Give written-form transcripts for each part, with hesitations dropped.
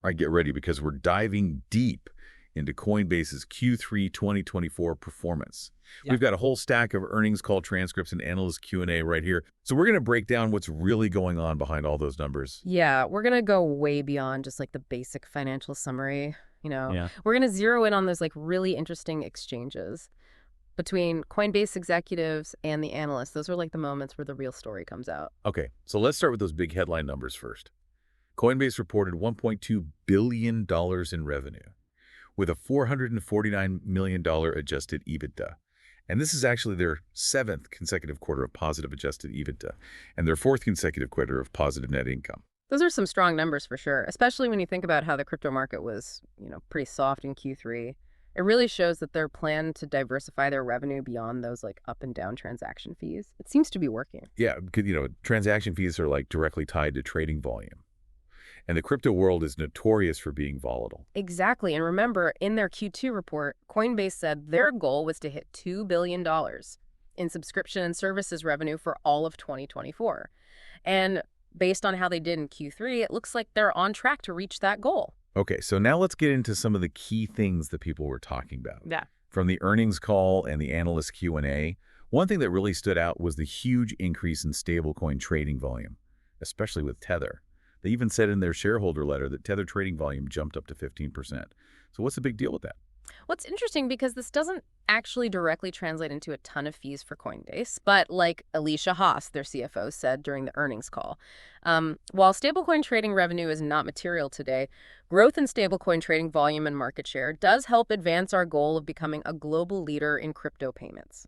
All right, get ready because we're diving deep into Coinbase's Q3 2024 performance. Yeah. We've got a whole stack of earnings call transcripts and analyst Q&A right here. So we're going to break down what's really going on behind all those numbers. Yeah, we're going to go way beyond just like the basic financial summary. Yeah. We're going to zero in on those like really interesting exchanges between Coinbase executives and the analysts. Those are like the moments where the real story comes out. Okay, so let's start with those big headline numbers first. Coinbase reported $1.2 billion in revenue with a $449 million adjusted EBITDA. And this is actually their seventh consecutive quarter of positive adjusted EBITDA and their fourth consecutive quarter of positive net income. Those are some strong numbers for sure, especially when you think about how the crypto market was, pretty soft in Q3. It really shows that their plan to diversify their revenue beyond those like up and down transaction fees. It seems to be working. Yeah, because, transaction fees are like directly tied to trading volume. And the crypto world is notorious for being volatile. Exactly. And remember, in their Q2 report, Coinbase said their goal was to hit $2 billion in subscription and services revenue for all of 2024. And based on how they did in Q3, it looks like they're on track to reach that goal. Okay, so now let's get into some of the key things that people were talking about. Yeah. From the earnings call and the analyst Q&A, one thing that really stood out was the huge increase in stablecoin trading volume, especially with Tether. They even said in their shareholder letter that Tether trading volume jumped up to 15%. So what's the big deal with that? What's interesting because this doesn't actually directly translate into a ton of fees for Coinbase, but like Alicia Haas, their CFO, said during the earnings call, while stablecoin trading revenue is not material today, growth in stablecoin trading volume and market share does help advance our goal of becoming a global leader in crypto payments.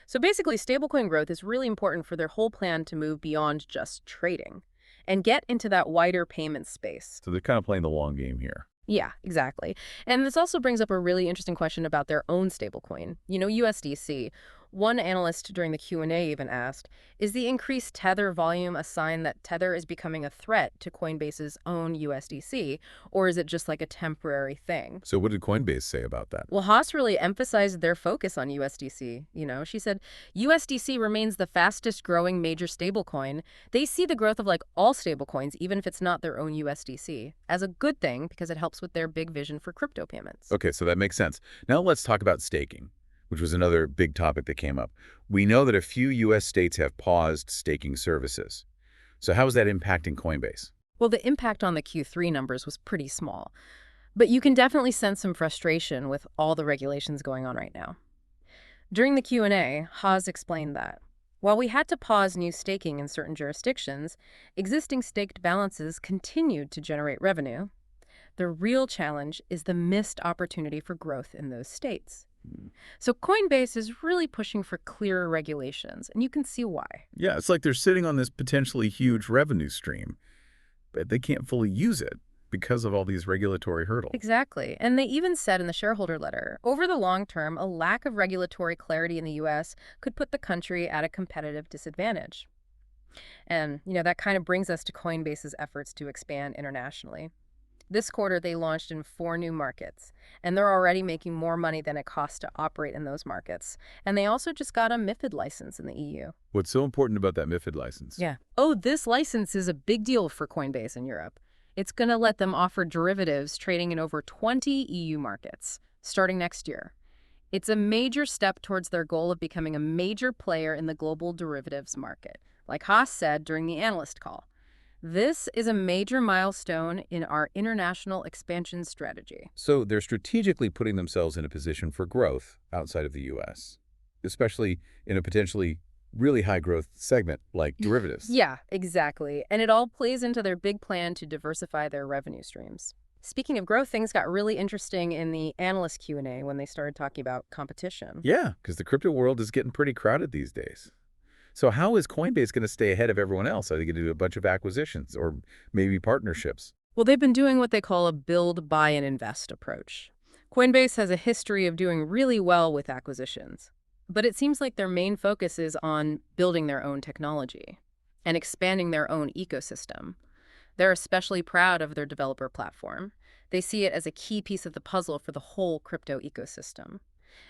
So basically, stablecoin growth is really important for their whole plan to move beyond just trading and get into that wider payment space. So they're kind of playing the long game here. Yeah, exactly. And this also brings up a really interesting question about their own stablecoin, USDC. One analyst during the Q&A even asked, is the increased Tether volume a sign that Tether is becoming a threat to Coinbase's own USDC, or is it just like a temporary thing? So what did Coinbase say about that? Well, Haas really emphasized their focus on USDC. She said USDC remains the fastest growing major stablecoin. They see the growth of like all stablecoins, even if it's not their own USDC, as a good thing because it helps with their big vision for crypto payments. Okay, so that makes sense. Now let's talk about staking, which was another big topic that came up. We know that a few U.S. states have paused staking services. So how is that impacting Coinbase? Well, the impact on the Q3 numbers was pretty small. But you can definitely sense some frustration with all the regulations going on right now. During the Q&A, Haas explained that while we had to pause new staking in certain jurisdictions, existing staked balances continued to generate revenue. The real challenge is the missed opportunity for growth in those states. So Coinbase is really pushing for clearer regulations, and you can see why. Yeah, it's like they're sitting on this potentially huge revenue stream, but they can't fully use it because of all these regulatory hurdles. Exactly. And they even said in the shareholder letter, over the long term, a lack of regulatory clarity in the U.S. could put the country at a competitive disadvantage. And, that kind of brings us to Coinbase's efforts to expand internationally. This quarter, they launched in 4 new markets, and they're already making more money than it costs to operate in those markets. And they also just got a MiFID license in the EU. What's so important about that MiFID license? Yeah. Oh, this license is a big deal for Coinbase in Europe. It's going to let them offer derivatives trading in over 20 EU markets, starting next year. It's a major step towards their goal of becoming a major player in the global derivatives market, like Haas said during the analyst call. This is a major milestone in our international expansion strategy. So they're strategically putting themselves in a position for growth outside of the U.S., especially in a potentially really high growth segment like derivatives. Yeah, exactly. And it all plays into their big plan to diversify their revenue streams. Speaking of growth, things got really interesting in the analyst Q&A when they started talking about competition. Yeah, because the crypto world is getting pretty crowded these days. So how is Coinbase going to stay ahead of everyone else? Are they going to do a bunch of acquisitions or maybe partnerships? Well, they've been doing what they call a build, buy, and invest approach. Coinbase has a history of doing really well with acquisitions, but it seems like their main focus is on building their own technology and expanding their own ecosystem. They're especially proud of their developer platform. They see it as a key piece of the puzzle for the whole crypto ecosystem.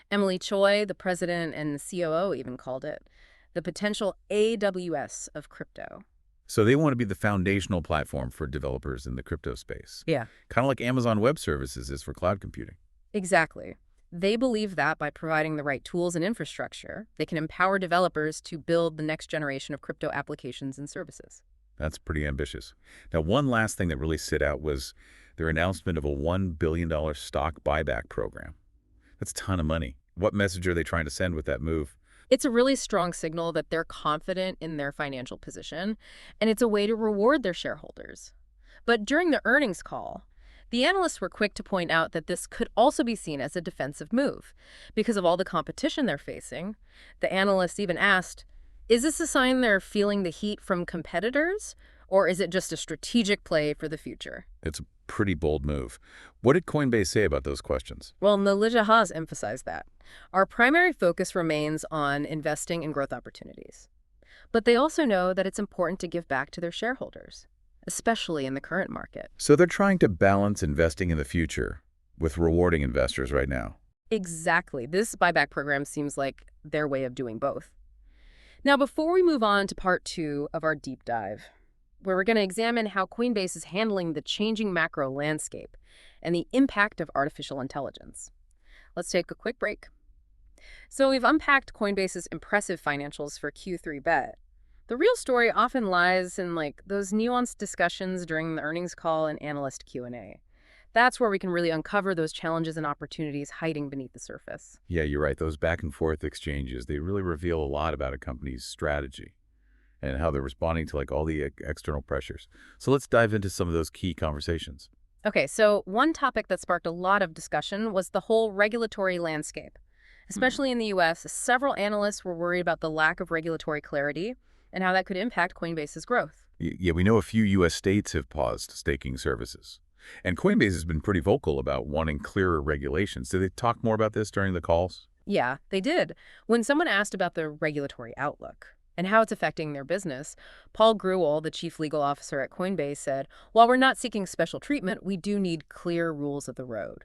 Emily Choi, the president and COO, even called it the potential AWS of crypto. So they want to be the foundational platform for developers in the crypto space, Yeah. kind of like Amazon Web Services is for cloud computing. Exactly. They believe that by providing the right tools and infrastructure, they can empower developers to build the next generation of crypto applications and services. That's pretty ambitious. Now, one last thing that really stood out was their announcement of a $1 billion stock buyback program. That's a ton of money. What message are they trying to send with that move? It's a really strong signal that they're confident in their financial position, and it's a way to reward their shareholders. But during the earnings call, the analysts were quick to point out that this could also be seen as a defensive move. Because of all the competition they're facing, the analysts even asked, is this a sign they're feeling the heat from competitors, or is it just a strategic play for the future? It's a pretty bold move. What did Coinbase say about those questions? Well, Nalija Haas emphasized that. Our primary focus remains on investing in growth opportunities. But they also know that it's important to give back to their shareholders, especially in the current market. So they're trying to balance investing in the future with rewarding investors right now. Exactly. This buyback program seems like their way of doing both. Now, before we move on to part 2 of our deep dive, where we're going to examine how Coinbase is handling the changing macro landscape and the impact of artificial intelligence, let's take a quick break. So we've unpacked Coinbase's impressive financials for Q3 bet. The real story often lies in those nuanced discussions during the earnings call and analyst Q&A. That's where we can really uncover those challenges and opportunities hiding beneath the surface. Yeah, you're right. Those back and forth exchanges, they really reveal a lot about a company's strategy and how they're responding to all the external pressures. So let's dive into some of those key conversations. Okay, so one topic that sparked a lot of discussion was the whole regulatory landscape. Especially in the US, several analysts were worried about the lack of regulatory clarity and how that could impact Coinbase's growth. Yeah, we know a few U.S. states have paused staking services. And Coinbase has been pretty vocal about wanting clearer regulations. Did they talk more about this during the calls? Yeah, they did. When someone asked about the regulatory outlook and how it's affecting their business, Paul Grewal, the chief legal officer at Coinbase, said, while we're not seeking special treatment, we do need clear rules of the road.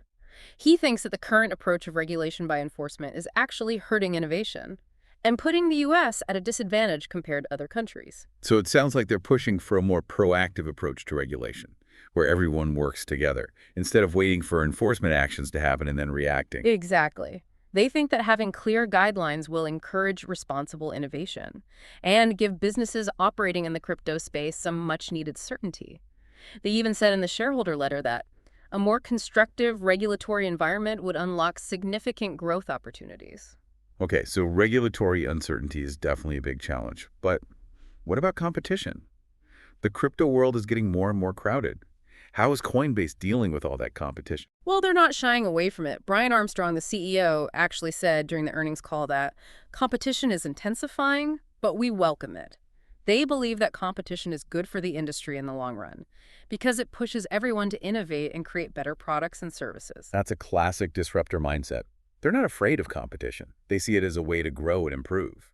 He thinks that the current approach of regulation by enforcement is actually hurting innovation and putting the U.S. at a disadvantage compared to other countries. So it sounds like they're pushing for a more proactive approach to regulation, where everyone works together, instead of waiting for enforcement actions to happen and then reacting. Exactly. They think that having clear guidelines will encourage responsible innovation and give businesses operating in the crypto space some much-needed certainty. They even said in the shareholder letter that a more constructive regulatory environment would unlock significant growth opportunities. Okay, so regulatory uncertainty is definitely a big challenge. But what about competition? The crypto world is getting more and more crowded. How is Coinbase dealing with all that competition? Well, they're not shying away from it. Brian Armstrong, the CEO, actually said during the earnings call that competition is intensifying, but we welcome it. They believe that competition is good for the industry in the long run because it pushes everyone to innovate and create better products and services. That's a classic disruptor mindset. They're not afraid of competition. They see it as a way to grow and improve.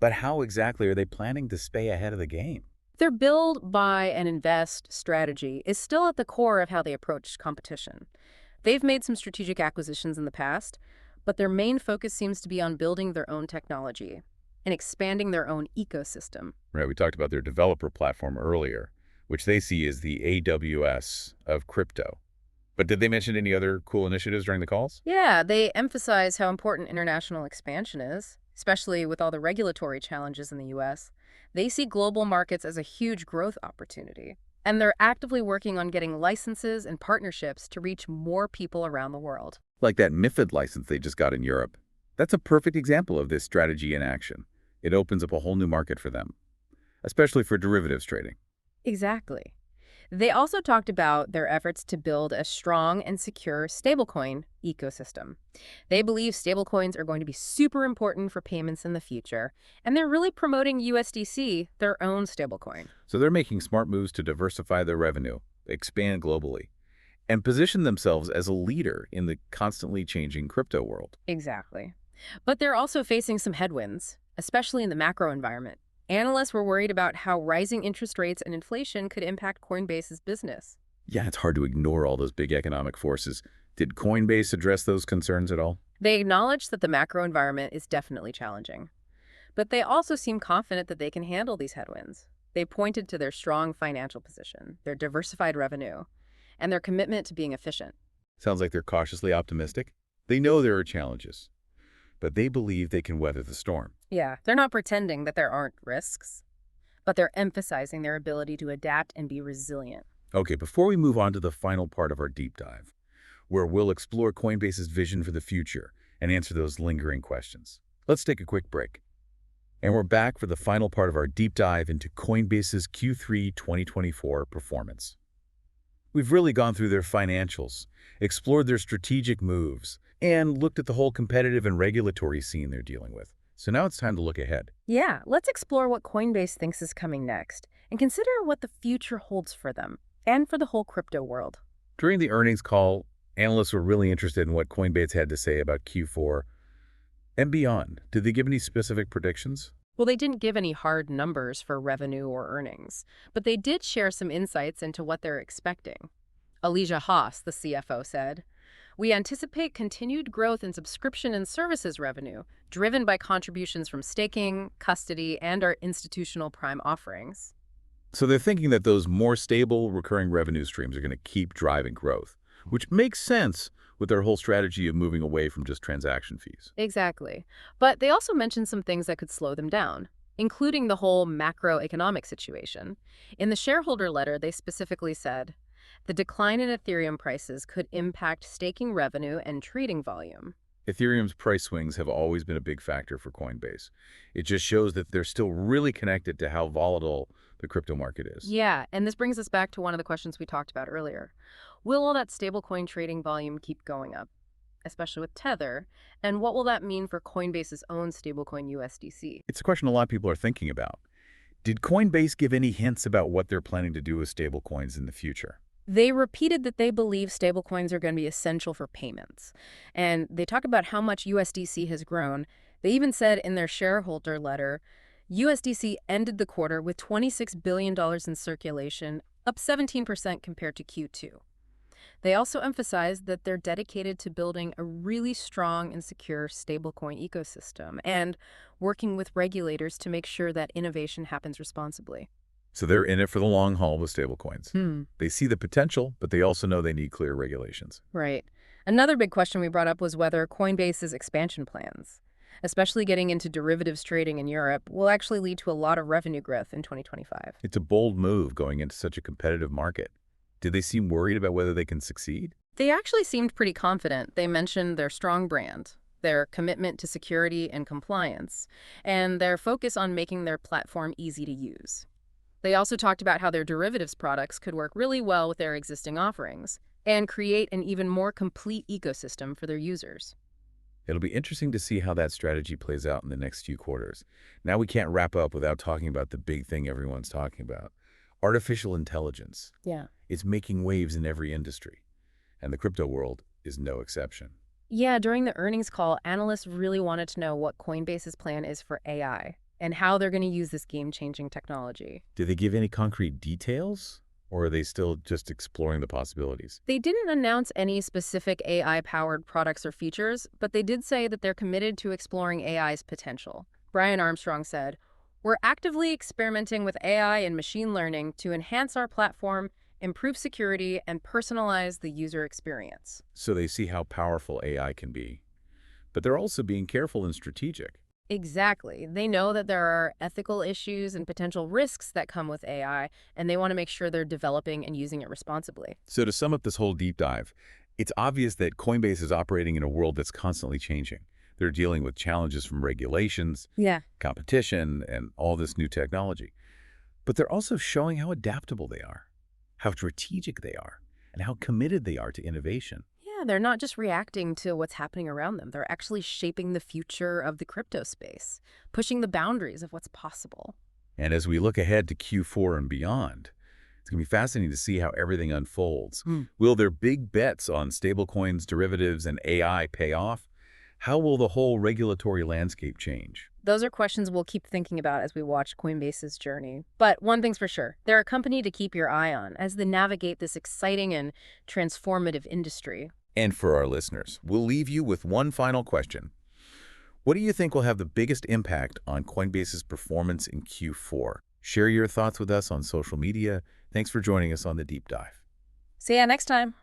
But how exactly are they planning to stay ahead of the game? Their build, buy, and invest strategy is still at the core of how they approach competition. They've made some strategic acquisitions in the past, but their main focus seems to be on building their own technology and expanding their own ecosystem. Right, we talked about their developer platform earlier, which they see as the AWS of crypto. But did they mention any other cool initiatives during the calls? Yeah, they emphasize how important international expansion is, especially with all the regulatory challenges in the U.S. They see global markets as a huge growth opportunity, and they're actively working on getting licenses and partnerships to reach more people around the world. Like that MiFID license they just got in Europe. That's a perfect example of this strategy in action. It opens up a whole new market for them, especially for derivatives trading. Exactly. They also talked about their efforts to build a strong and secure stablecoin ecosystem. They believe stablecoins are going to be super important for payments in the future, and they're really promoting USDC, their own stablecoin. So they're making smart moves to diversify their revenue, expand globally, and position themselves as a leader in the constantly changing crypto world. Exactly. But they're also facing some headwinds, especially in the macro environment. Analysts were worried about how rising interest rates and inflation could impact Coinbase's business. Yeah, it's hard to ignore all those big economic forces. Did Coinbase address those concerns at all? They acknowledged that the macro environment is definitely challenging, but they also seem confident that they can handle these headwinds. They pointed to their strong financial position, their diversified revenue, and their commitment to being efficient. Sounds like they're cautiously optimistic. They know there are challenges, but they believe they can weather the storm. Yeah, they're not pretending that there aren't risks, but they're emphasizing their ability to adapt and be resilient. Okay, before we move on to the final part of our deep dive, where we'll explore Coinbase's vision for the future and answer those lingering questions, let's take a quick break. And we're back for the final part of our deep dive into Coinbase's Q3 2024 performance. We've really gone through their financials, explored their strategic moves, and looked at the whole competitive and regulatory scene they're dealing with. So now it's time to look ahead. Yeah, let's explore what Coinbase thinks is coming next and consider what the future holds for them and for the whole crypto world. During the earnings call, analysts were really interested in what Coinbase had to say about Q4 and beyond. Did they give any specific predictions? Well, they didn't give any hard numbers for revenue or earnings, but they did share some insights into what they're expecting. Alesia Haas, the CFO, said, "We anticipate continued growth in subscription and services revenue, driven by contributions from staking, custody, and our institutional prime offerings." So they're thinking that those more stable, recurring revenue streams are going to keep driving growth, which makes sense with their whole strategy of moving away from just transaction fees. Exactly. But they also mentioned some things that could slow them down, including the whole macroeconomic situation. In the shareholder letter, they specifically said, the decline in Ethereum prices could impact staking revenue and trading volume. Ethereum's price swings have always been a big factor for Coinbase. It just shows that they're still really connected to how volatile the crypto market is. Yeah, and this brings us back to one of the questions we talked about earlier. Will all that stablecoin trading volume keep going up, especially with Tether? And what will that mean for Coinbase's own stablecoin USDC? It's a question a lot of people are thinking about. Did Coinbase give any hints about what they're planning to do with stablecoins in the future? They repeated that they believe stablecoins are going to be essential for payments. And they talk about how much USDC has grown. They even said in their shareholder letter, USDC ended the quarter with $26 billion in circulation, up 17% compared to Q2. They also emphasized that they're dedicated to building a really strong and secure stablecoin ecosystem and working with regulators to make sure that innovation happens responsibly. So they're in it for the long haul with stablecoins. They see the potential, but they also know they need clear regulations. Right. Another big question we brought up was whether Coinbase's expansion plans, especially getting into derivatives trading in Europe, will actually lead to a lot of revenue growth in 2025. It's a bold move going into such a competitive market. Did they seem worried about whether they can succeed? They actually seemed pretty confident. They mentioned their strong brand, their commitment to security and compliance, and their focus on making their platform easy to use. They also talked about how their derivatives products could work really well with their existing offerings and create an even more complete ecosystem for their users. It'll be interesting to see how that strategy plays out in the next few quarters. Now we can't wrap up without talking about the big thing everyone's talking about. Artificial intelligence. Yeah. It's making waves in every industry, and the crypto world is no exception. Yeah, during the earnings call, analysts really wanted to know what Coinbase's plan is for AI and how they're going to use this game-changing technology. Did they give any concrete details, or are they still just exploring the possibilities? They didn't announce any specific AI-powered products or features, but they did say that they're committed to exploring AI's potential. Brian Armstrong said, "We're actively experimenting with AI and machine learning to enhance our platform, improve security, and personalize the user experience." So they see how powerful AI can be. But they're also being careful and strategic. Exactly. They know that there are ethical issues and potential risks that come with AI, and they want to make sure they're developing and using it responsibly. So to sum up this whole deep dive, it's obvious that Coinbase is operating in a world that's constantly changing. They're dealing with challenges from regulations, Yeah. competition, and all this new technology. But they're also showing how adaptable they are, how strategic they are, and how committed they are to innovation. Yeah, they're not just reacting to what's happening around them. They're actually shaping the future of the crypto space, pushing the boundaries of what's possible. And as we look ahead to Q4 and beyond, it's going to be fascinating to see how everything unfolds. Will their big bets on stablecoins, derivatives, and AI pay off? How will the whole regulatory landscape change? Those are questions we'll keep thinking about as we watch Coinbase's journey. But one thing's for sure, they're a company to keep your eye on as they navigate this exciting and transformative industry. And for our listeners, we'll leave you with one final question. What do you think will have the biggest impact on Coinbase's performance in Q4? Share your thoughts with us on social media. Thanks for joining us on the deep dive. See ya next time.